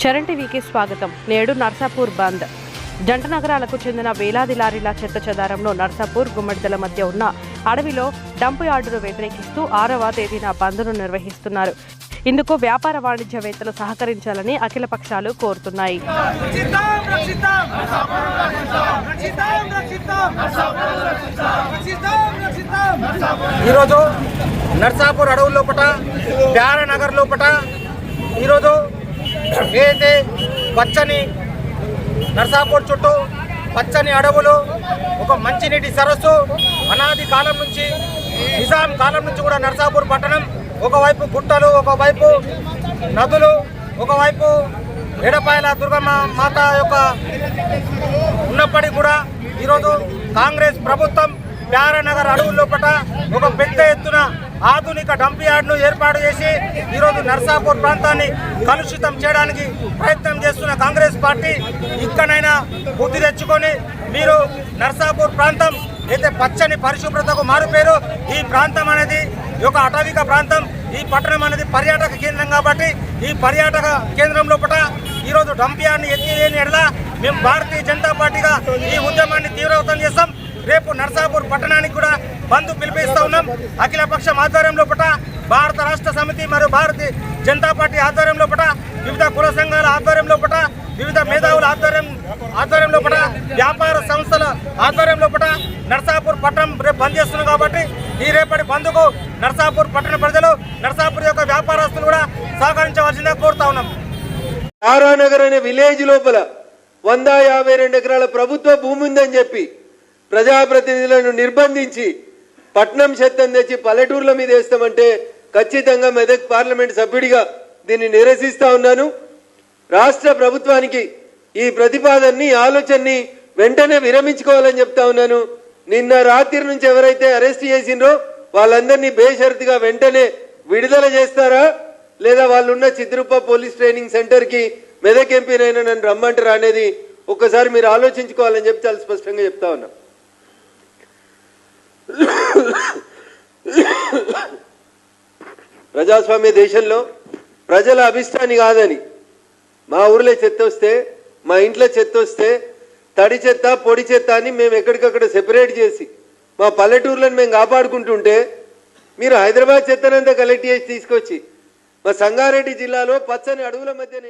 చరణ్ టీవీకి స్వాగతం. నేడు నర్సాపూర్ బంద్. జంట నగరాలకు చెందిన వేలాది లారీల చెత్త చెదారంలో నర్సాపూర్ గుమ్మడిదల మధ్య ఉన్న అడవిలో డంప్ యార్డును వ్యతిరేకిస్తూ 6వ తేదీన బంద్ను నిర్వహిస్తున్నారు. ఇందుకు వ్యాపార వాణిజ్యవేత్తలు సహకరించాలని అఖిల పక్షాలు కోరుతున్నాయి. ఈరోజు నర్సాపూర్ అడవుల లోపట ప్యారనగర్ లోపట ఈరోజు ఏదైతే పచ్చని నర్సాపూర్ చుట్టూ పచ్చని అడవులు, ఒక మంచినీటి సరస్సు అనాది కాలం నుంచి నిజాం కాలం నుంచి కూడా నర్సాపూర్ పట్టణం ఒకవైపు గుట్టలు, ఒకవైపు నదులు, ఒకవైపు ఎడపాయల దుర్గమ్మ మాత యొక్క ఉన్నప్పటికీ కూడా ఈరోజు కాంగ్రెస్ ప్రభుత్వం ప్యారనగర్ అడవుల లోపల ఒక పెద్ద ఎత్తున ఆధునిక డంప్ యార్డ్ను ఏర్పాటు చేసి ఈరోజు నర్సాపూర్ ప్రాంతాన్ని కలుషితం చేయడానికి ప్రయత్నం చేస్తున్న కాంగ్రెస్ పార్టీ ఇక్కడైనా బుద్ధి తెచ్చుకొని మీరు నర్సాపూర్ ప్రాంతం అయితే పచ్చని పరిశుభ్రతకు మారుపేరు. ఈ ప్రాంతం అనేది ఒక అటవిక ప్రాంతం. ఈ పట్టణం అనేది పర్యాటక కేంద్రం కాబట్టి ఈ పర్యాటక కేంద్రం లోపల ఈరోజు డంప్ యార్డ్ని ఎత్తివేయని ఎడల మేము భారతీయ జనతా పార్టీగా ఈ ఉద్యమాన్ని తీవ్రవతం చేస్తాం. రేపు నర్సాపూర్ పట్టణానికి కూడా బంద్ పిలిపిస్తా ఉన్నాం. అఖిలపక్షం ఆధ్వర్యంలో భారత రాష్ట్ర సమితి మరియు భారతీయ జనతా పార్టీ ఆధ్వర్యంలో వివిధ కుల సంఘాల ఆధ్వర్యంలో వివిధ మేధావుల ఆధ్వర్యంలో వ్యాపార సంస్థల ఆధ్వర్యంలో నర్సాపూర్ పట్టణం రేపు బంద్ చేస్తున్నాం. కాబట్టి ఈ రేపటి బంద్కు నర్సాపూర్ పట్టణ ప్రజలు, నర్సాపూర్ యొక్క వ్యాపారస్తులు కూడా సహకరించవలసిందిగా కోరుతా ఉన్నాం. తారానగర్ అనే విలేజ్ లోపల 152 ఎకరాల ప్రభుత్వ భూమి ఉందని చెప్పి ప్రజాప్రతినిధులను నిర్బంధించి పట్నం చెత్తను తెచ్చి పల్లెటూర్ల మీద వేస్తామంటే ఖచ్చితంగా మెదక్ పార్లమెంట్ సభ్యుడిగా దీన్ని నిరసిస్తా ఉన్నాను. రాష్ట్ర ప్రభుత్వానికి ఈ ప్రతిపాదనని, ఆలోచనని వెంటనే విరమించుకోవాలని చెప్తా ఉన్నాను. నిన్న రాత్రి నుంచి ఎవరైతే అరెస్ట్ చేసిండ్రో వాళ్ళందరినీ బేషరతుగా వెంటనే విడుదల చేస్తారా, లేదా వాళ్ళున్న చిత్రూప పోలీస్ ట్రైనింగ్ సెంటర్కి మెదక్ ఎంపీనైనా నన్ను రమ్మంటారా అనేది ఒక్కసారి మీరు ఆలోచించుకోవాలని చెప్పి చాలా స్పష్టంగా చెప్తా ఉన్నా. ప్రజాస్వామ్య దేశంలో ప్రజల అభిష్టాన్ని కాదని మా ఊర్లో చెత్త వస్తే, మా ఇంట్లో చెత్త వస్తే తడి చెత్త, పొడి చెత్త అని మేము ఎక్కడికక్కడ సెపరేట్ చేసి మా పల్లెటూర్లను మేము కాపాడుకుంటుంటే మీరు హైదరాబాద్ చెత్తనంతా కలెక్ట్ చేసి తీసుకొచ్చి మా సంగారెడ్డి జిల్లాలో పచ్చని అడవుల మధ్య